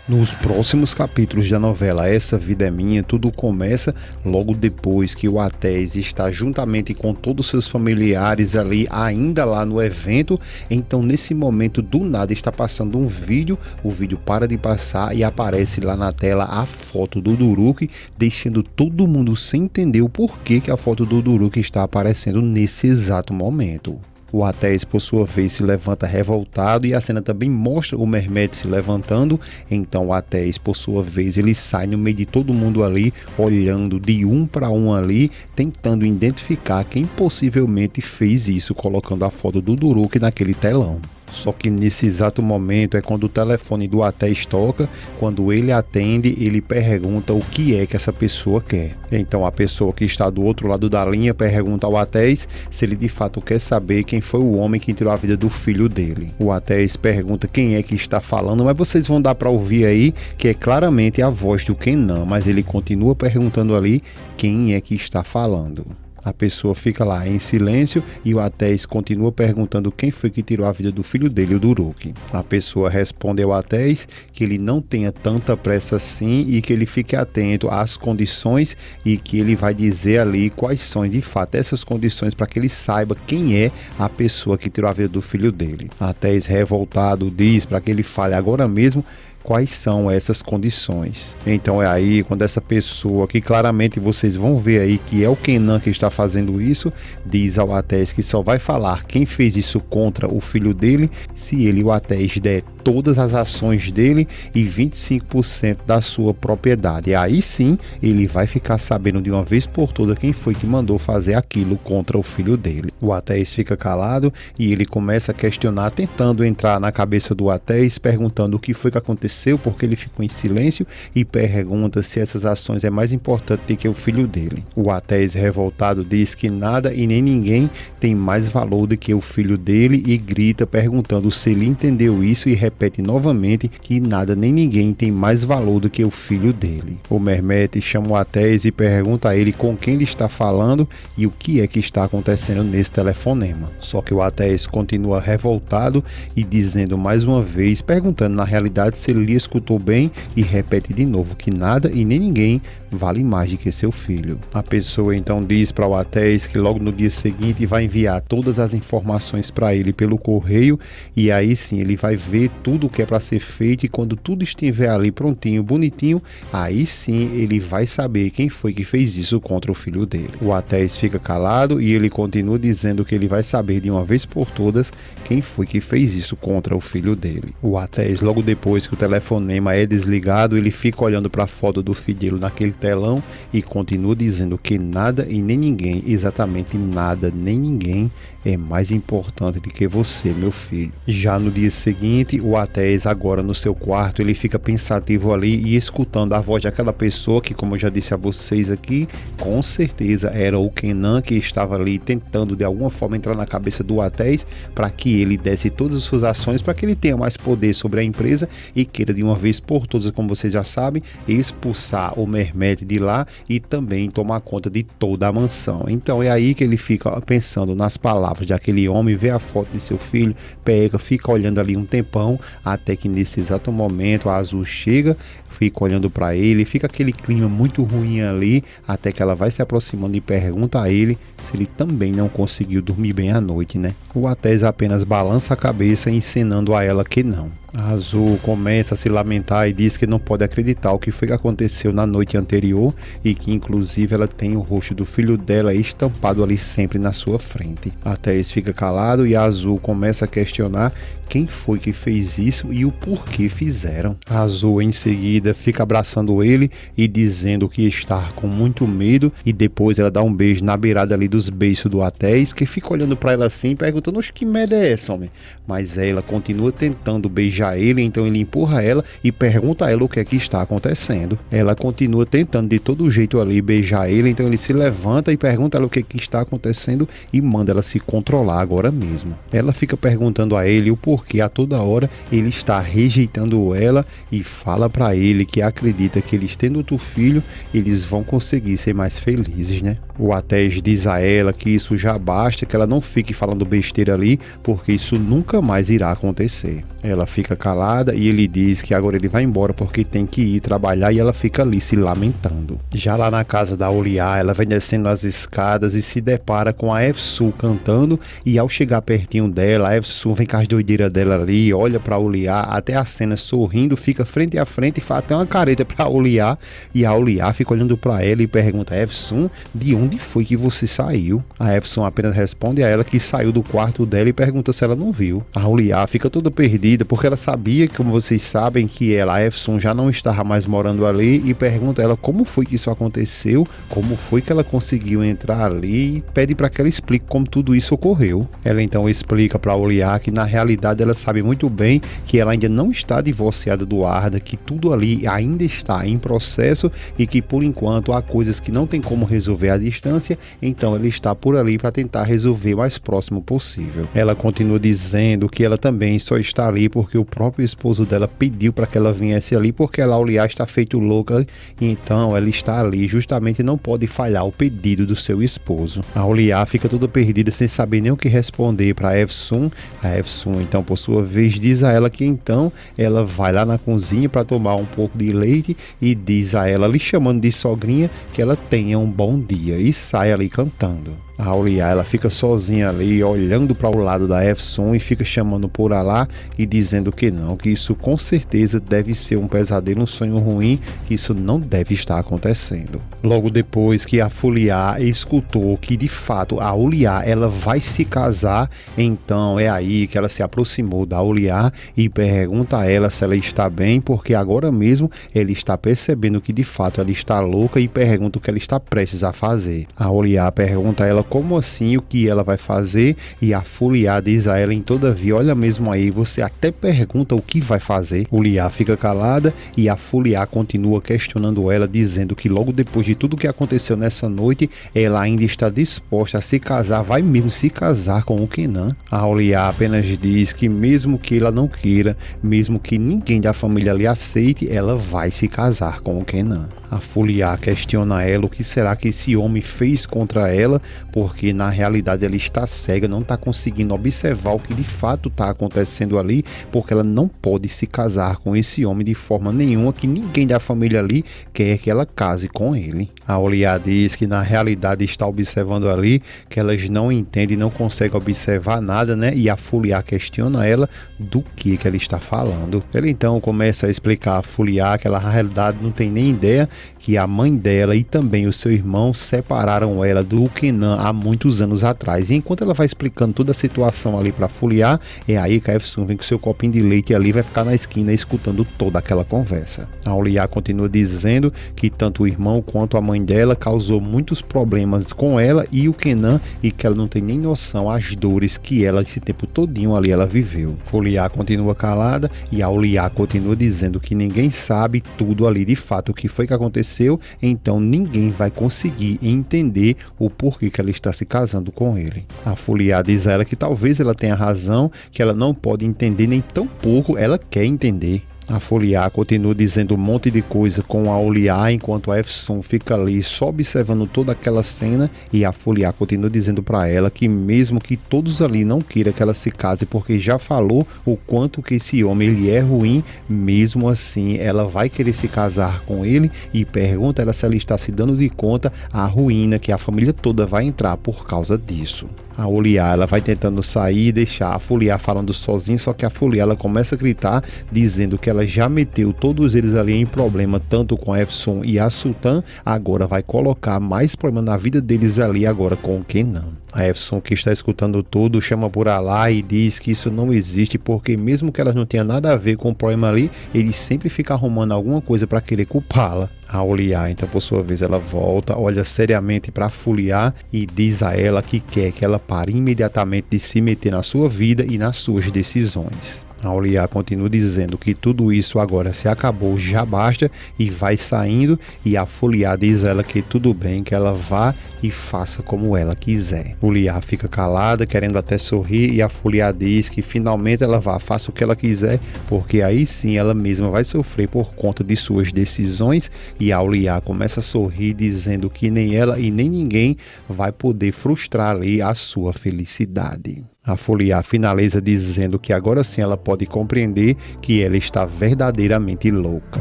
Nos próximos capítulos da novela Essa Vida é Minha, tudo começa logo depois que o Atés está juntamente com todos os seus familiares ali, ainda lá no evento. Então nesse momento do nada está passando um vídeo, o vídeo para de passar e aparece lá na tela a foto do Duruk, deixando todo mundo sem entender o porquê que a foto do Duruk está aparecendo nesse exato momento. O Atés, por sua vez, se levanta revoltado e a cena também mostra o Mehmet se levantando. Então o Atés, por sua vez, ele sai no meio de todo mundo ali, olhando de um para um ali, tentando identificar quem possivelmente fez isso, colocando a foto do Duruk naquele telão. Só que nesse exato momento é quando o telefone do Atés toca. Quando ele atende, ele pergunta o que é que essa pessoa quer. Então a pessoa que está do outro lado da linha pergunta ao Atés se ele de fato quer saber quem foi o homem que tirou a vida do filho dele. O Atés pergunta quem é que está falando, mas vocês vão dar para ouvir aí que é claramente a voz do Kenan, mas ele continua perguntando ali quem é que está falando. A pessoa fica lá em silêncio e o Atés continua perguntando quem foi que tirou a vida do filho dele, o Duruk. A pessoa responde ao Atés que ele não tenha tanta pressa assim e que ele fique atento às condições e que ele vai dizer ali quais são de fato essas condições para que ele saiba quem é a pessoa que tirou a vida do filho dele. Atés, revoltado, diz para que ele fale agora mesmo quais são essas condições. Então é aí quando essa pessoa, que claramente vocês vão ver aí que é o Kenan que está fazendo isso, diz ao Atés que só vai falar quem fez isso contra o filho dele se ele, o Atés, der todas as ações dele e 25% da sua propriedade. E aí sim ele vai ficar sabendo de uma vez por todas quem foi que mandou fazer aquilo contra o filho dele. O Atés fica calado e ele começa a questionar, tentando entrar na cabeça do Atés, perguntando o que foi que aconteceu, porque ele ficou em silêncio, e pergunta se essas ações é mais importante do que o filho dele. O Atés, revoltado, diz que nada e nem ninguém tem mais valor do que o filho dele e grita perguntando se ele entendeu isso e repete novamente que nada nem ninguém tem mais valor do que o filho dele. O Mehmet chama o Atés e pergunta a ele com quem ele está falando e o que é que está acontecendo nesse telefonema. Só que o Atés continua revoltado e dizendo mais uma vez, perguntando na realidade se ele escutou bem, e repete de novo que nada e nem ninguém vale mais do que seu filho. A pessoa então diz para o Atés que logo no dia seguinte vai enviar todas as informações para ele pelo correio, e aí sim ele vai ver tudo o que é para ser feito, e quando tudo estiver ali prontinho, bonitinho, aí sim ele vai saber quem foi que fez isso contra o filho dele. O Atés fica calado e ele continua dizendo que ele vai saber de uma vez por todas quem foi que fez isso contra o filho dele. O Atés, logo depois que o telefonema é desligado, ele fica olhando para a foto do filho dele naquele telão e continua dizendo que nada e nem ninguém, exatamente nada nem ninguém, é mais importante do que você, meu filho. Já no dia seguinte, o Atés, agora no seu quarto, ele fica pensativo ali e escutando a voz daquela pessoa que, como eu já disse a vocês aqui, com certeza era o Kenan, que estava ali tentando de alguma forma entrar na cabeça do Atés para que ele desse todas as suas ações, para que ele tenha mais poder sobre a empresa e queira de uma vez por todas, como vocês já sabem, expulsar o Mehmet de lá e também tomar conta de toda a mansão. Então é aí que ele fica pensando nas palavras daquele homem, vê a foto de seu filho, pega, fica olhando ali um tempão, até que nesse exato momento a Azul chega, fica olhando para ele, fica aquele clima muito ruim ali, até que ela vai se aproximando e pergunta a ele se ele também não conseguiu dormir bem à noite, né? O Atés apenas balança a cabeça, ensinando a ela que não. A Azul começa a se lamentar e diz que não pode acreditar o que foi que aconteceu na noite anterior e que inclusive ela tem o rosto do filho dela estampado ali sempre na sua frente. Atés fica calado e a Azul começa a questionar quem foi que fez isso e o porquê fizeram. A Azul em seguida fica abraçando ele e dizendo que está com muito medo, e depois ela dá um beijo na beirada ali dos beiços do Atés, que fica olhando para ela assim, perguntando: "Oxe, que merda é essa, homem?" Mas ela continua tentando beijar ele, então ele empurra ela e pergunta a ela o que é que está acontecendo. Ela continua tentando de todo jeito ali beijar ele, então ele se levanta e pergunta a ela o que é que está acontecendo e manda ela se controlar agora mesmo. Ela fica perguntando a ele o porquê porque a toda hora ele está rejeitando ela e fala para ele que acredita que eles tendo outro filho, eles vão conseguir ser mais felizes, né? O Atés diz a ela que isso já basta, que ela não fique falando besteira ali, porque isso nunca mais irá acontecer. Ela fica calada e ele diz que agora ele vai embora porque tem que ir trabalhar, e ela fica ali se lamentando. Já lá na casa da Auliá, ela vem descendo as escadas e se depara com a Efsun cantando, e ao chegar pertinho dela, a Efsun vem com as doideiras dela ali, olha pra Auliá, até a cena sorrindo, fica frente a frente e faz até uma careta pra Auliá, e a Auliá fica olhando pra ela e pergunta: Efsun, de onde foi que você saiu? A Efsun apenas responde a ela que saiu do quarto dela e pergunta se ela não viu. A Auliá fica toda perdida porque ela sabia, como vocês sabem, que ela, a Efsun, já não estava mais morando ali, e pergunta a ela como foi que isso aconteceu, como foi que ela conseguiu entrar ali, e pede para que ela explique como tudo isso ocorreu. Ela então explica para Auliá que na realidade ela sabe muito bem que ela ainda não está divorciada do Arda, que tudo ali ainda está em processo e que por enquanto há coisas que não tem como resolver à distância, então ela está por ali para tentar resolver o mais próximo possível. Ela continua dizendo que ela também só está ali porque o próprio esposo dela pediu para que ela viesse ali, porque a Auliá está feito louca, e então ela está ali justamente não pode falhar o pedido do seu esposo. A Auliá fica toda perdida sem saber nem o que responder para a Efsun. A Efsun então por sua vez diz a ela que então ela vai lá na cozinha para tomar um pouco de leite e diz a ela, lhe chamando de sogrinha, que ela tenha um bom dia, e sai ali cantando. A Auliá, ela fica sozinha ali, olhando para o lado da Efsun e fica chamando por Alá e dizendo que não, que isso com certeza deve ser um pesadelo, um sonho ruim, que isso não deve estar acontecendo. Logo depois que a Fuliá escutou que de fato a Auliá ela vai se casar, então é aí que ela se aproximou da Auliá e pergunta a ela se ela está bem, porque agora mesmo ele está percebendo que de fato ela está louca, e pergunta o que ela está prestes a fazer. A Auliá pergunta a ela como assim, o que ela vai fazer, e a Fuliá diz a ela em todavia, olha mesmo aí, você até pergunta o que vai fazer. Auliá fica calada e a Fuliá continua questionando ela, dizendo que logo depois de tudo que aconteceu nessa noite, ela ainda está disposta a se casar, vai mesmo se casar com o Kenan. A Auliá apenas diz que mesmo que ela não queira, mesmo que ninguém da família lhe aceite, ela vai se casar com o Kenan. A Fuliá questiona ela o que será que esse homem fez contra ela, porque na realidade ela está cega, não está conseguindo observar o que de fato está acontecendo ali, porque ela não pode se casar com esse homem de forma nenhuma, que ninguém da família ali quer que ela case com ele. A Auliá diz que na realidade está observando ali, que elas não entendem, não conseguem observar nada, né? E a Fuliá questiona ela do que ela está falando. Ela então começa a explicar a Fuliá que ela na realidade não tem nem ideia, que a mãe dela e também o seu irmão separaram ela do Kenan há muitos anos atrás. E enquanto ela vai explicando toda a situação ali para Fuliá, é aí que a Efsun vem com seu copinho de leite ali, vai ficar na esquina escutando toda aquela conversa. A Auliá continua dizendo que tanto o irmão quanto a mãe dela causou muitos problemas com ela e o Kenan, e que ela não tem nem noção as dores que ela esse tempo todinho ali ela viveu. Fuliá continua calada e a Auliá continua dizendo que ninguém sabe tudo ali de fato o que foi que aconteceu, então ninguém vai conseguir entender o porquê que ela está se casando com ele. A Fuliá diz a ela que talvez ela tenha razão, que ela não pode entender, nem tão pouco ela quer entender. A Fuliá continua dizendo um monte de coisa com a Auliá, enquanto a Efsun fica ali só observando toda aquela cena, e a Fuliá continua dizendo para ela que mesmo que todos ali não queiram que ela se case, porque já falou o quanto que esse homem ele é ruim, mesmo assim ela vai querer se casar com ele, e pergunta ela se ela está se dando de conta a ruína que a família toda vai entrar por causa disso. A Auliá, ela vai tentando sair e deixar a Fuliá falando sozinha, só que a Fuliá, ela começa a gritar, dizendo que ela já meteu todos eles ali em problema, tanto com a Efsun e a Sultan, agora vai colocar mais problema na vida deles ali agora com o Kenan. A Efsun, que está escutando tudo, chama por Alá e diz que isso não existe, porque mesmo que elas não tenham nada a ver com o problema ali, ele sempre fica arrumando alguma coisa para querer culpá-la. A Auliá, então, por sua vez, ela volta, olha seriamente para a Fuliá e diz a ela que quer que ela pare imediatamente de se meter na sua vida e nas suas decisões. A Auliá continua dizendo que tudo isso agora se acabou, já basta, e vai saindo, e a Foliá diz a ela que tudo bem, que ela vá e faça como ela quiser. Auliá fica calada, querendo até sorrir, e a Foliá diz que finalmente ela vá, faça o que ela quiser, porque aí sim ela mesma vai sofrer por conta de suas decisões, e a Auliá começa a sorrir, dizendo que nem ela e nem ninguém vai poder frustrar ali a sua felicidade. A Foliá finaliza dizendo que agora sim ela pode compreender que ela está verdadeiramente louca.